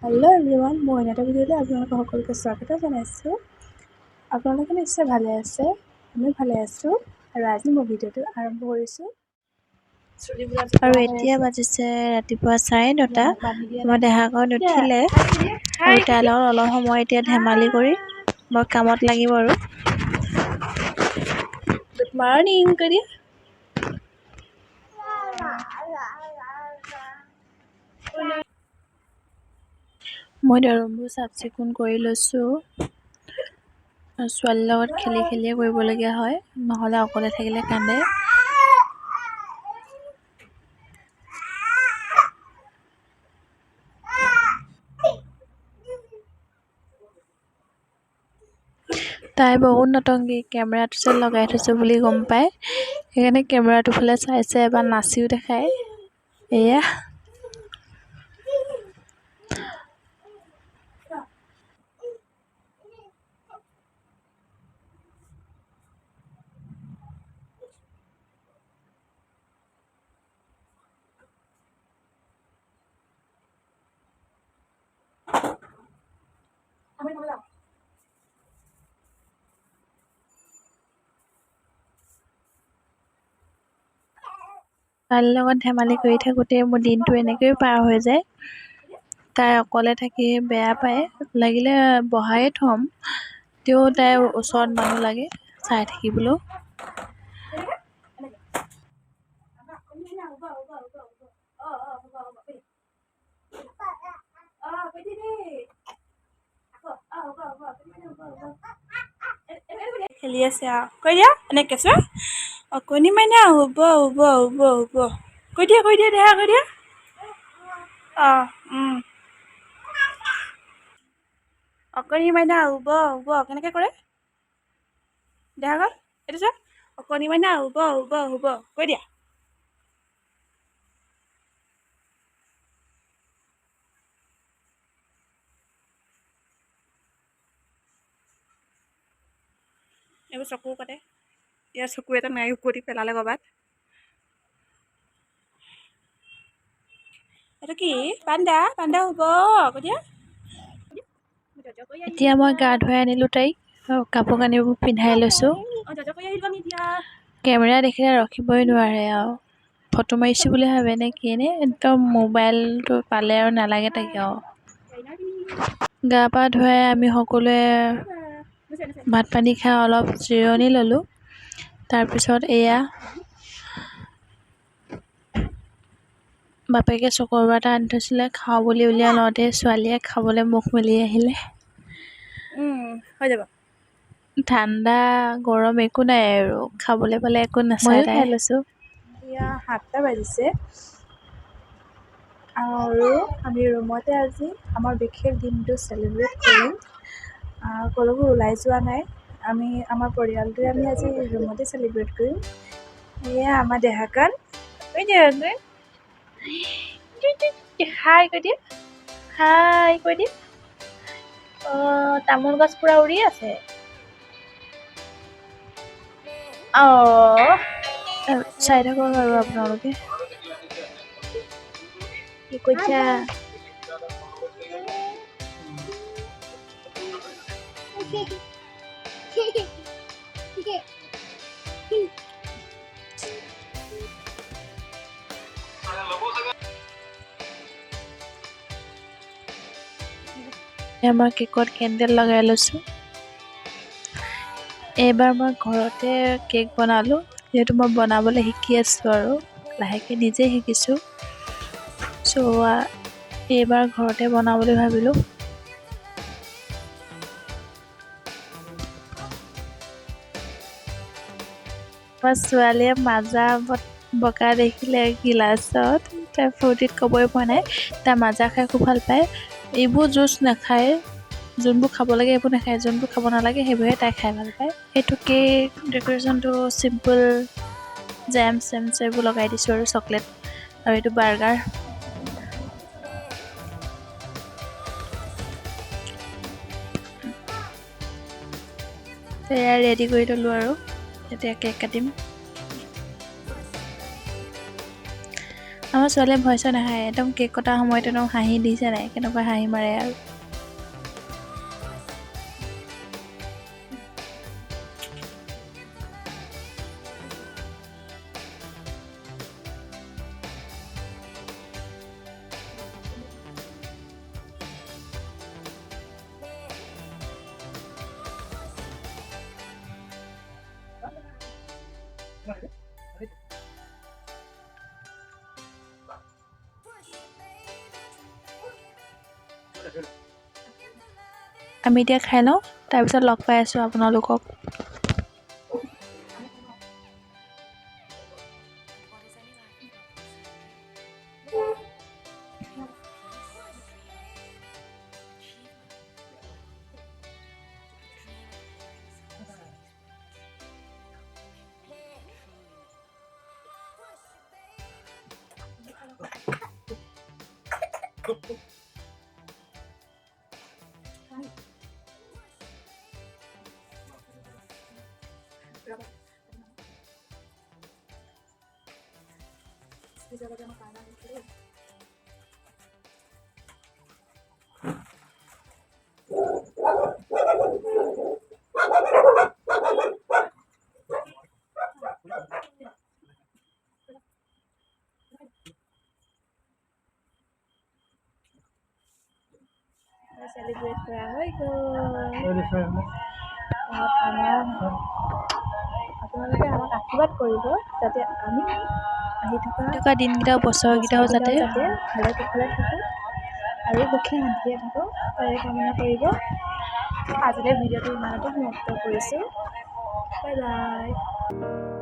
Hello everyone মই এটা ভিডিঅ'তে আপোনালোকক সকলোকে স্বাগত জনাইছোঁ। আপোনালোকে নিশ্চয় ভালে আছে, আমি ভালে আছোঁ আৰু আজি মই ভিডিঅ'টো আৰম্ভ কৰিছোঁ। আৰু এতিয়া বাজিছে ৰাতিপুৱা 9:30। মই দেহাখন উঠিলে আৰু তাৰ লগত অলপ সময় এতিয়া ধেমালি কৰি মই কামত লাগিব আৰু গুড মৰ্ণিং কৰি মই ৰুমবোৰ চাফ চিকুণ কৰি লৈছোঁ। ছোৱালীৰ লগত খেলিয়ে কৰিবলগীয়া হয়, নহ'লে অকলে থাকিলে কান্দে। তাই বহুত নতংগী, কেমেৰাটো যে লগাই থৈছোঁ বুলি গম পায়, সেইকাৰণে কেমেৰাটোৰ ফালে চাইছে, এবাৰ নাচিও দেখায়। এয়া ছোৱালীৰ লগত ধেমালি কৰি থাকোঁতে মোৰ দিনটো এনেকৈয়ে পাৰ হৈ যায়। তাই অকলে থাকি বেয়া পায়, লাগিলে বহায়ে থ'ম, তেও তাইৰ ওচৰত মানুহ লাগে চাই থাকিবলৈও। খেলি আছে কৈ দিয়া এনেকৈ চোৱা কণী মাইনা হ'ব কৈ দিয়া দেহা কৈ দিয়া অকণি মাইনা হ'ব কেনেকৈ কৰে দেহা গ'ল এইটো চোৱা অকণি মাইনা হ'ব কৈ দিয়া। এইবোৰ চকু কাটে, ইয়াৰ চকু এটা নাই উকতি পেলালে ক'ৰবাত। এইটো কি পাণ্ডা হ'ব কৈ দিয়া। এতিয়া মই গা ধুৱাই আনিলোঁ তাইক, কাপোৰ কানিবোৰ পিন্ধাই লৈছোঁ। কেমেৰা দেখিলে ৰখিবই নোৱাৰে আৰু ফটো মাৰিছোঁ বুলি ভাবে নে কি নে, একদম মোবাইলটো পালে আৰু নালাগে তাকে আৰু। গা পা ধুৱাই আমি সকলোৱে ভাত পানী খাই অলপ জিৰণি ল'লোঁ। তাৰপিছত এয়া বাপেকে চকৰবা এটা আনি থৈছিলে, খাওঁ বুলি উলিয়াই লওঁতে ছোৱালীয়ে খাবলৈ মুখ মেলি আহিলে। হৈ যাব। ঠাণ্ডা গৰম একো নাই আৰু খাবলৈ পালে একো নাচায় তাই। খাই লৈছোঁ। এতিয়া 7টা বাজিছে আৰু আমি ৰুমতে আজি আমাৰ বিশেষ দিনটো চেলিব্ৰেট কৰিম। ক'লৈকো ওলাই যোৱা নাই, আমি আমাৰ পৰিয়ালটোৱে আমি আজি ৰুমতে চেলিব্ৰেট কৰিম। এয়া আমাৰ দেহাকণ কৈ দিয়া হাই কৈ দিয়া, হাই কৈ দিয়া। তামোল গছ পুৰা উৰি আছে। চাই থাকক আৰু আপোনালোকে কি কৈছা? মই কেকত কেণ্ডেল লগাই লৈছোঁ। এইবাৰ মই ঘৰতে কেক বনালোঁ, যিহেতু মই বনাবলৈ শিকি আছোঁ আৰু লাহেকৈ নিজে শিকিছোঁ। এইবাৰ ঘৰতে বনাবলৈ ভাবিলোঁ। ছোৱালীয়ে মাজা বকা দেখিলে গিলাচত, তাই ফূৰ্তিত ক'বই পৰা নাই। তাই মাজা খাই খুব ভাল পায়। এইবোৰ জুচ নাখায়, যোনবোৰ খাব লাগে এইবোৰ নাখায়, যোনবোৰ খাব নালাগে সেইবোৰহে তাই খাই ভাল পায়। এইটো কেক ডেক'ৰেশ্যনটো চিম্পল জেমছ এইবোৰ লগাই দিছোঁ আৰু চকলেট, আৰু এইটো বাৰ্গাৰ। এয়া ৰেডি কৰি ল'লোঁ আৰু এতিয়া কেক কাটিম। আমাৰ আমাৰ ছোৱালীয়ে ভয় চয় নাখায়, একদম কেক কটাৰ সময়ত একদম হাঁহি দিছে নাই কেনেকুৱা হাঁহি মাৰে আৰু। আমি এতিয়া খাই লওঁ, তাৰপিছত লগ পাই আছোঁ আপোনালোকক। চেলিব্ৰেট কৰা হৈ গ'ল। আপোনালোকে আমাক আশীৰ্বাদ কৰিব যাতে আমি আহি থকা দিনকেইটাও বছৰকেইটাও যাতে ভালে কুশলে থাকোঁ আৰু সুখে শান্তিৰে থাকোঁ তাৰে কামনা কৰিব। আজিলৈ ভিডিঅ'টো ইমানতে সমাপ্ত কৰিছোঁ। Bye bye.